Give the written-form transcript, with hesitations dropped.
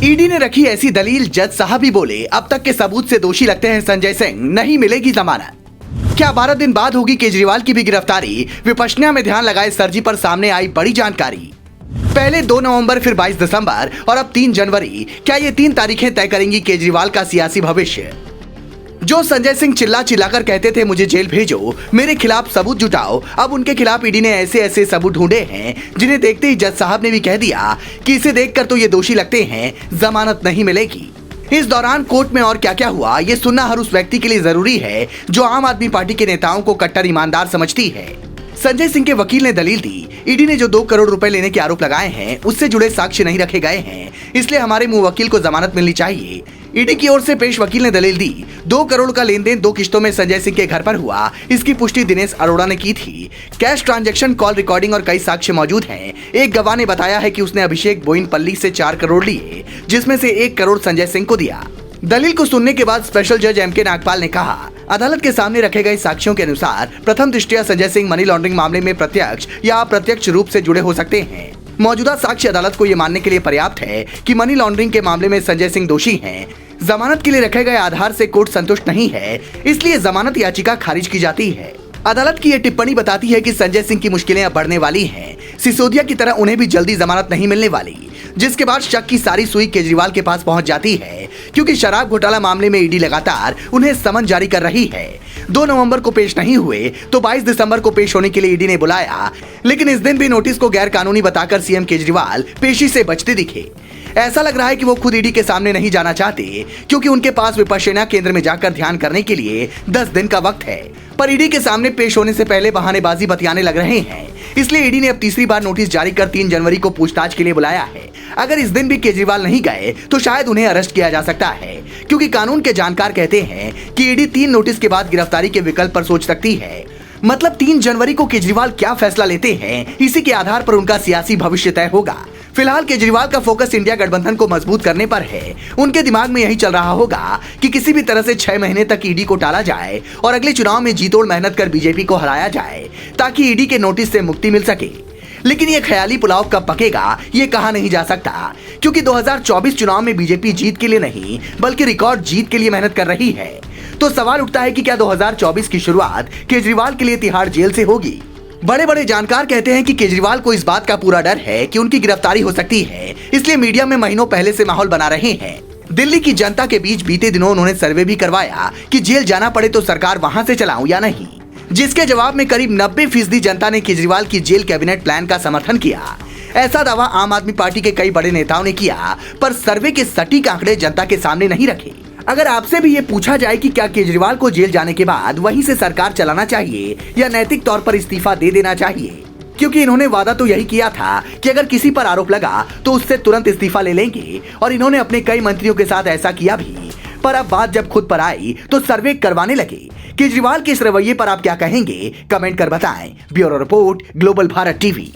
ED ने रखी ऐसी दलील, जज साहब ही बोले अब तक के सबूत से दोषी लगते हैं संजय सिंह, नहीं मिलेगी जमानत। क्या 12 दिन बाद होगी केजरीवाल की भी गिरफ्तारी? विपश्यना में ध्यान लगाए सरजी पर सामने आई बड़ी जानकारी। पहले 2 नवंबर, फिर 22 दिसंबर और अब 3 जनवरी। क्या ये 3 तारीखें तय करेंगी केजरीवाल का सियासी भविष्य? जो संजय सिंह चिल्ला चिल्लाकर कहते थे मुझे जेल भेजो, मेरे खिलाफ सबूत जुटाओ, अब उनके खिलाफ ईडी ने ऐसे ऐसे सबूत ढूंढे हैं जिन्हें देखते ही जज साहब ने भी कह दिया कि इसे देखकर तो ये दोषी लगते हैं, जमानत नहीं मिलेगी। इस दौरान कोर्ट में और क्या क्या हुआ, ये सुनना हर उस व्यक्ति के लिए जरूरी है जो आम आदमी पार्टी के नेताओं को कट्टर ईमानदार समझती है। संजय सिंह के वकील ने दलील दी, ईडी ने जो 2 करोड़ रुपए लेने के आरोप लगाए हैं उससे जुड़े साक्ष्य नहीं रखे गए हैं, इसलिए हमारे मुंह वकील को जमानत मिलनी चाहिए। ईडी की ओर से पेश वकील ने दलील दी, 2 करोड़ का लेन देन 2 किस्तों में संजय सिंह के घर पर हुआ, इसकी पुष्टि दिनेश अरोड़ा ने की थी। कैश ट्रांजैक्शन, कॉल रिकॉर्डिंग और कई साक्ष्य मौजूद हैं। एक गवाह ने बताया है कि उसने अभिषेक बोइनपल्ली से 4 करोड़ लिए, जिसमें से 1 करोड़ संजय सिंह को दिया। दलील को सुनने के बाद स्पेशल जज एम के नागपाल ने कहा, अदालत के सामने रखे गए साक्ष्यों के अनुसार प्रथम दृष्टया संजय सिंह मनी लॉन्ड्रिंग मामले में प्रत्यक्ष या अप्रत्यक्ष रूप से जुड़े हो सकते हैं। मौजूदा साक्ष्य अदालत को ये मानने के लिए पर्याप्त है कि मनी लॉन्ड्रिंग के मामले में संजय सिंह दोषी हैं। जमानत के लिए रखे गए आधार से कोर्ट संतुष्ट नहीं है, इसलिए जमानत याचिका खारिज की जाती है। अदालत की यह टिप्पणी बताती है कि संजय सिंह की मुश्किलें अब बढ़ने वाली हैं। सिसोदिया की तरह उन्हें भी जल्दी जमानत नहीं मिलने वाली, जिसके बाद शक की सारी सुई केजरीवाल के पास पहुंच जाती है, क्योंकि शराब घोटाला मामले में ईडी लगातार उन्हें समन जारी कर रही है। 2 नवंबर को पेश नहीं हुए तो 22 दिसंबर को पेश होने के लिए ईडी ने बुलाया, लेकिन इस दिन भी नोटिस को गैर कानूनी बताकर सीएम केजरीवाल पेशी से बचते दिखे। ऐसा लग रहा है कि वो खुद ईडी के सामने नहीं जाना चाहते, क्योंकि उनके पास विपश्यना केंद्र में जाकर ध्यान करने के लिए 10 दिन का वक्त है। पर ईडी के सामने पेश होने से पहले बहानेबाजी बतियाने लग रहे हैं, इसलिए ईडी ने अब तीसरी बार नोटिस जारी कर 3 जनवरी को पूछताछ के लिए बुलाया है। अगर इस दिन भी केजरीवाल नहीं गए तो शायद उन्हें अरेस्ट किया जा सकता है, क्योंकि कानून के जानकार कहते हैं कि ईडी 3 नोटिस के बाद गिरफ्तारी के विकल्प पर सोच सकती है। मतलब 3 जनवरी को केजरीवाल क्या फैसला लेते हैं, इसी के आधार पर उनका सियासी भविष्य तय होगा। फिलहाल केजरीवाल का फोकस इंडिया गठबंधन को मजबूत करने पर है। उनके दिमाग में यही चल रहा होगा कि किसी भी तरह से 6 महीने तक ईडी को टाला जाए और अगले चुनाव में जी तोड़ मेहनत कर बीजेपी को हराया जाए, ताकि ईडी के नोटिस से मुक्ति मिल सके। लेकिन ये ख्याली पुलाव कब पकेगा ये कहा नहीं जा सकता, क्योंकि 2024 चुनाव में बीजेपी जीत के लिए नहीं बल्कि रिकॉर्ड जीत के लिए मेहनत कर रही है। तो सवाल उठता है कि क्या 2024 की शुरुआत केजरीवाल के लिए तिहाड़ जेल से होगी? बड़े बड़े जानकार कहते हैं कि केजरीवाल को इस बात का पूरा डर है कि उनकी गिरफ्तारी हो सकती है, इसलिए मीडिया में महीनों पहले से माहौल बना रहे हैं। दिल्ली की जनता के बीच बीते दिनों उन्होंने सर्वे भी करवाया कि जेल जाना पड़े तो सरकार वहां से चलाऊं या नहीं, जिसके जवाब में करीब 90% जनता ने केजरीवाल की जेल कैबिनेट प्लान का समर्थन किया। ऐसा दावा आम आदमी पार्टी के कई बड़े नेताओं ने किया, पर सर्वे के सटीक आंकड़े जनता के सामने नहीं रखे। अगर आपसे भी ये पूछा जाए कि क्या केजरीवाल को जेल जाने के बाद वहीं से सरकार चलाना चाहिए या नैतिक तौर पर इस्तीफा दे देना चाहिए, क्योंकि इन्होंने वादा तो यही किया था कि अगर किसी पर आरोप लगा तो उससे तुरंत इस्तीफा ले लेंगे, और इन्होंने अपने कई मंत्रियों के साथ ऐसा किया भी। पर अब बात जब खुद पर आई तो सर्वे करवाने लगे। केजरीवाल के इस रवैये पर आप क्या कहेंगे, कमेंट कर बताएं। Bureau report, global Bharat TV.